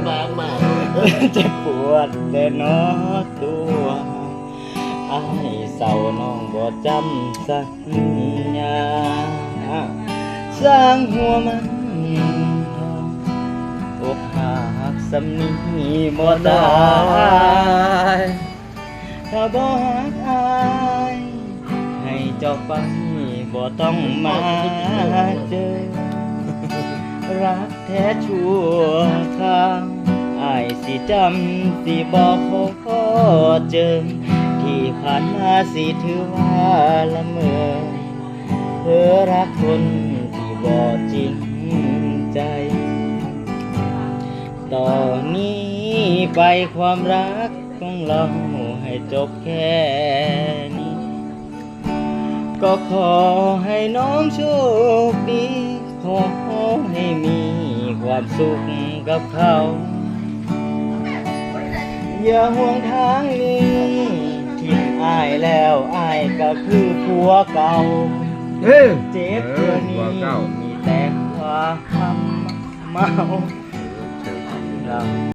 มามา เจ็บปวดแต่นอตัวอ้ายเศร้าน้องบ่จำสัญญาสร้างหัวมันอกหักสำนีบ่ได้ถ้าบ่หักอายให้เจ้าไปบ่ต้องมาเจอรักแท้ชั่วคราวอายสิจำสิบอกขอเจอที่ผ่านมาสิถือว่าละเมอเธอรักคนที่บ่จริงใจต่อนนี้ไปความรักของเราให้จบแค่นี้ก็ขอให้น้องโชคดีขอให้มีความสุขกับเขาอย่าห่วงทางนี้ทิ้งอ้ายแล้วอ้ายก็คือผัวเก่าเจ็บเพื่อนี้มีแต่ความเมา